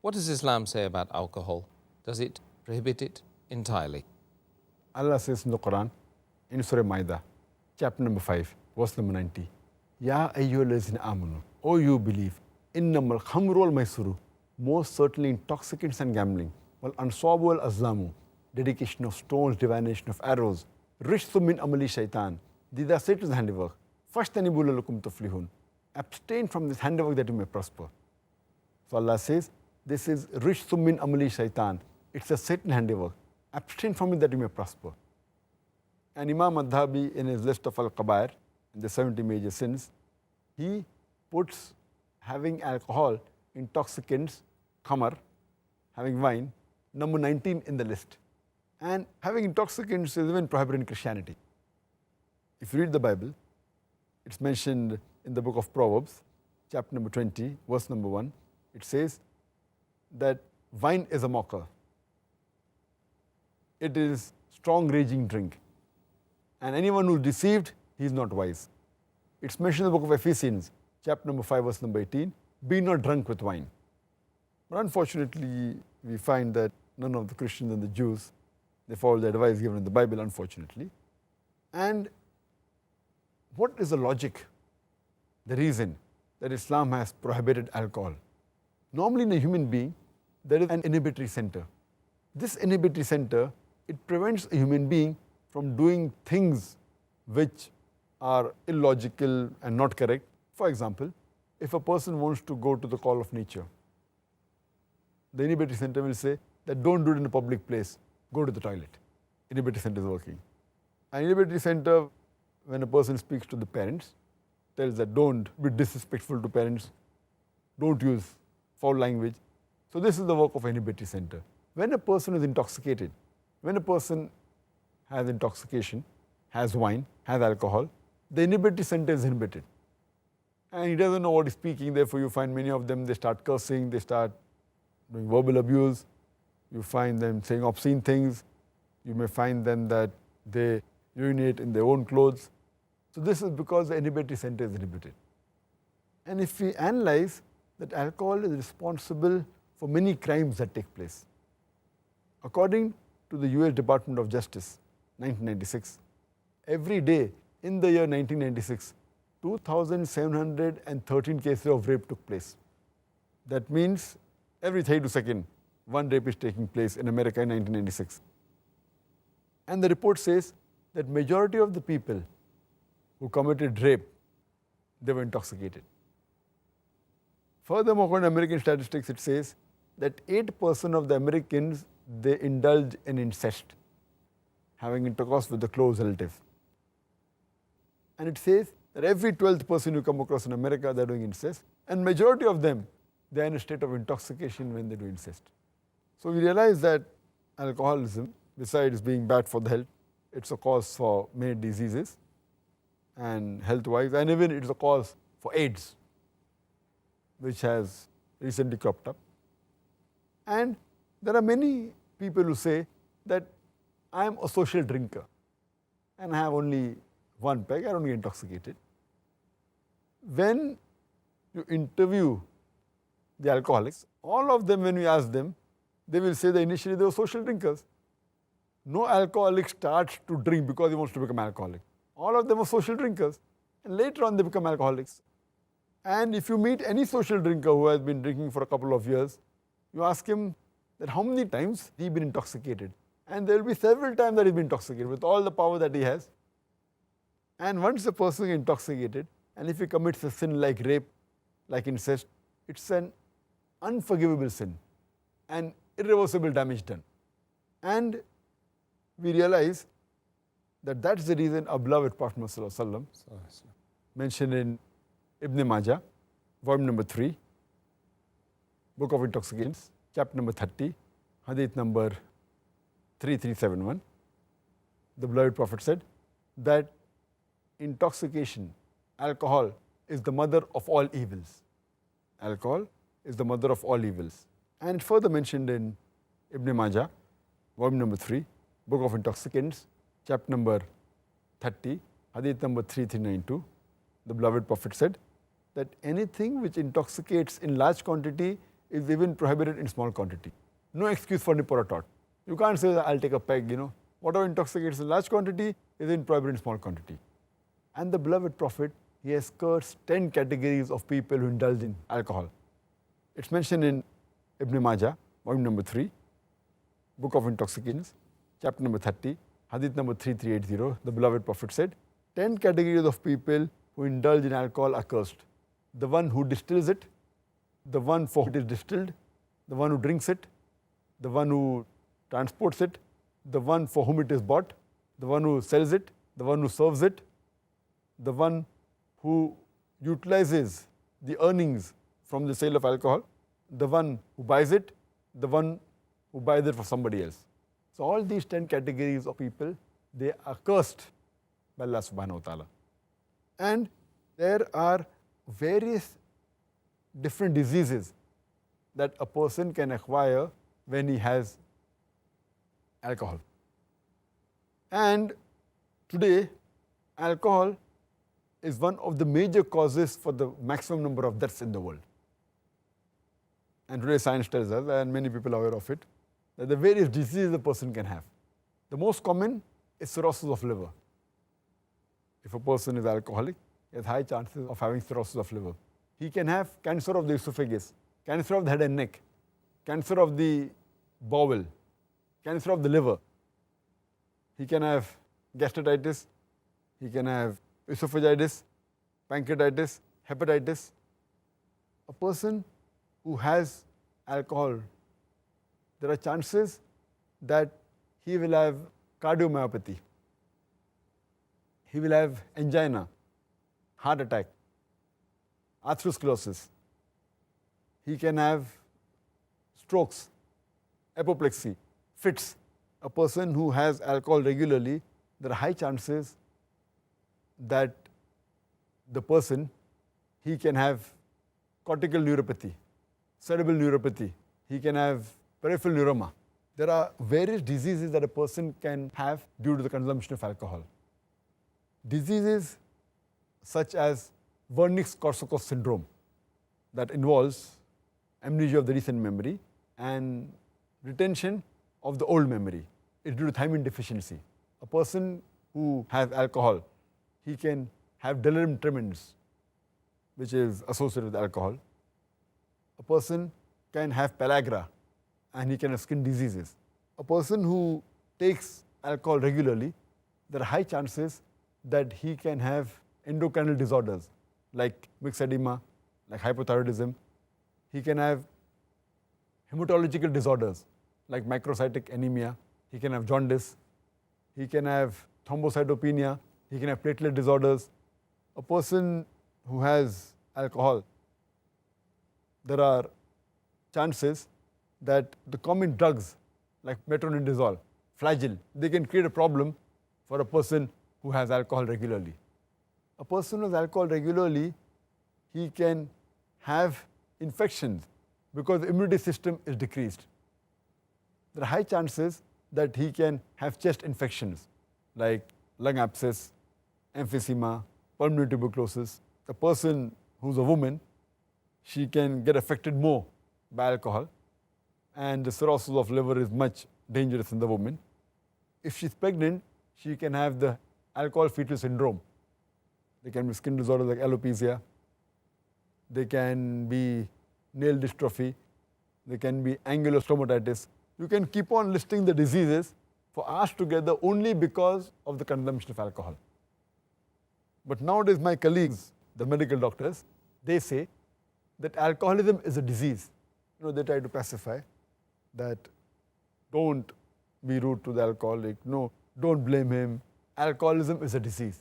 What does Islam say about alcohol? Does it prohibit it entirely? Allah says in the Quran, in Surah Maida, chapter number 5, verse number 90, Ya ayyuhallazina amanu, O you believe, innamal khamru wal maisuru, most certainly intoxicants and gambling, wal ansabu wal azlamu, dedication of stones, divination of arrows, rishthum min amali shaitan, these are Satan's handiwork. Fashtanibu lalakum tuflihun, abstain from this handiwork that you may prosper. So Allah says, this is rishthum min amali shaitan, it's a Satan handiwork. Abstain from it that you may prosper. And Imam Adhabi, in his list of Al-Qabair, the 70 major sins, he puts having alcohol, intoxicants, khamar, having wine, number 19 in the list. And having intoxicants is even prohibited in Christianity. If you read the Bible, it's mentioned in the book of Proverbs, chapter number 20, verse number 1. It says that wine is a mocker. It is strong raging drink. And anyone who is deceived, he is not wise. It's mentioned in the book of Ephesians, chapter number 5, verse number 18, be not drunk with wine. But unfortunately, we find that none of the Christians and the Jews, they follow the advice given in the Bible, unfortunately. And what is the logic, the reason that Islam has prohibited alcohol? Normally in a human being, there is an inhibitory center. This inhibitory center, it prevents a human being from doing things which are illogical and not correct. For example, if a person wants to go to the call of nature, the inhibitory center will say that don't do it in a public place, go to the toilet. Inhibitory center is working. And inhibitory center, when a person speaks to the parents, tells that don't be disrespectful to parents, don't use foul language. So this is the work of inhibitory center. When a person is intoxicated, when a person has intoxication, has wine, has alcohol, the inhibitory center is inhibited. And he doesn't know what he's speaking, therefore you find many of them, they start cursing, they start doing verbal abuse, you find them saying obscene things, you may find them that they urinate in their own clothes. So this is because the inhibitory center is inhibited. And if we analyze that alcohol is responsible for many crimes that take place. According to the US Department of Justice, 1996, every day in the year 1996, 2,713 cases of rape took place. That means every 32 seconds, one rape is taking place in America in 1996. And the report says that majority of the people who committed rape, they were intoxicated. Furthermore, according to American statistics, it says that 8% of the Americans, they indulge in incest, having intercourse with a close relative. And it says that every 12th person you come across in America, they're doing incest. And majority of them, they're in a state of intoxication when they do incest. So we realize that alcoholism, besides being bad for the health, it's a cause for many diseases and health-wise, and even it's a cause for AIDS, which has recently cropped up. And there are many people who say that I am a social drinker and I have only one peg, I don't get intoxicated. When you interview the alcoholics, all of them, when we ask them, they will say that initially they were social drinkers. No alcoholic starts to drink because he wants to become alcoholic. All of them are social drinkers, and later on they become alcoholics. And if you meet any social drinker who has been drinking for a couple of years, you ask him that how many times he's been intoxicated. And there will be several times that he's been intoxicated with all the power that he has. And once a person is intoxicated, and if he commits a sin like rape, like incest, it's an unforgivable sin and irreversible damage done. And we realize that that's the reason our beloved Prophet Muhammad mentioned in Ibn Majah, volume number 3, Book of Intoxications, chapter number 30, hadith number 3371. The beloved Prophet said that intoxication, alcohol, is the mother of all evils. Alcohol is the mother of all evils. And further mentioned in Ibn Majah, volume number 3, Book of Intoxicants, chapter number 30, hadith number 3392, the beloved Prophet said that anything which intoxicates in large quantity is even prohibited in small quantity. No excuse for nip or a tot. You can't say that I'll take a peg, Whatever intoxicates in large quantity is in prohibited in small quantity. And the beloved Prophet, he has cursed 10 categories of people who indulge in alcohol. It's mentioned in Ibn Majah, volume number 3, Book of Intoxications, chapter number 30, hadith number 3380. The beloved Prophet said, 10 categories of people who indulge in alcohol are cursed. The one who distills it, the one for whom it is distilled, the one who drinks it, the one who transports it, the one for whom it is bought, the one who sells it, the one who serves it, the one who utilizes the earnings from the sale of alcohol, the one who buys it, the one who buys it for somebody else. So all these 10 categories of people, they are cursed by Allah subhanahu wa ta'ala. And there are various different diseases that a person can acquire when he has alcohol. And today, alcohol is one of the major causes for the maximum number of deaths in the world. And today science tells us, and many people are aware of it, that the various diseases a person can have. The most common is cirrhosis of liver. If a person is alcoholic, he has high chances of having cirrhosis of liver. He can have cancer of the esophagus, cancer of the head and neck, cancer of the bowel, cancer of the liver. He can have gastritis, he can have esophagitis, pancreatitis, hepatitis. A person who has alcohol, there are chances that he will have cardiomyopathy, he will have angina, heart attack, atherosclerosis. He can have strokes, apoplexy, fits. A person who has alcohol regularly, there are high chances that the person, he can have cortical neuropathy, cerebral neuropathy, he can have peripheral neuroma. There are various diseases that a person can have due to the consumption of alcohol. Diseases such as Wernicke-Korsakoff syndrome, that involves amnesia of the recent memory and retention of the old memory, is due to thiamine deficiency. A person who has alcohol, he can have delirium tremens, which is associated with alcohol. A person can have pellagra and he can have skin diseases. A person who takes alcohol regularly, there are high chances that he can have endocrine disorders like mixed edema, like hypothyroidism. He can have hematological disorders like microcytic anemia. He can have jaundice. He can have thrombocytopenia. He can have platelet disorders. A person who has alcohol, there are chances that the common drugs like metronidazole, flagyl, they can create a problem for a person who has alcohol regularly. A person who has alcohol regularly, he can have infections because the immunity system is decreased. There are high chances that he can have chest infections like lung abscess, emphysema, pulmonary tuberculosis. A person who's a woman, she can get affected more by alcohol, and the cirrhosis of liver is much dangerous in the woman. If she's pregnant, she can have the alcohol fetal syndrome. There can be skin disorders like alopecia. There can be nail dystrophy. There can be angular stomatitis. You can keep on listing the diseases for hours together only because of the consumption of alcohol. But nowadays my colleagues, the medical doctors, they say that alcoholism is a disease. They try to pacify that don't be rude to the alcoholic, no, don't blame him. Alcoholism is a disease.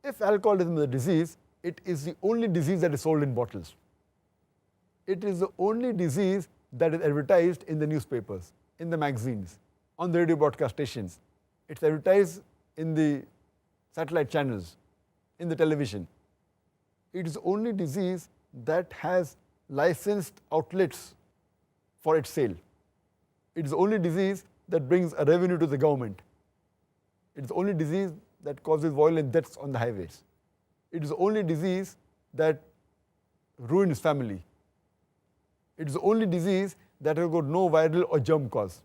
If alcoholism is a disease, it is the only disease that is sold in bottles. It is the only disease that is advertised in the newspapers, in the magazines, on the radio broadcast stations. It's advertised in the satellite channels, in the television. It is the only disease that has licensed outlets for its sale. It is the only disease that brings a revenue to the government. It is the only disease that causes violent deaths on the highways. It is the only disease that ruins family. It's the only disease that has got no viral or germ cause.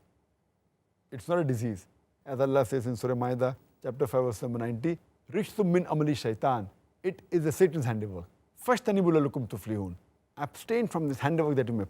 It's not a disease. As Allah says in Surah Ma'idah, chapter 5, verse number 90, Rishtum min amali shaitan. It is a Satan's handiwork. Fashtanibu lakum tuflihun. Abstain from this handiwork that you may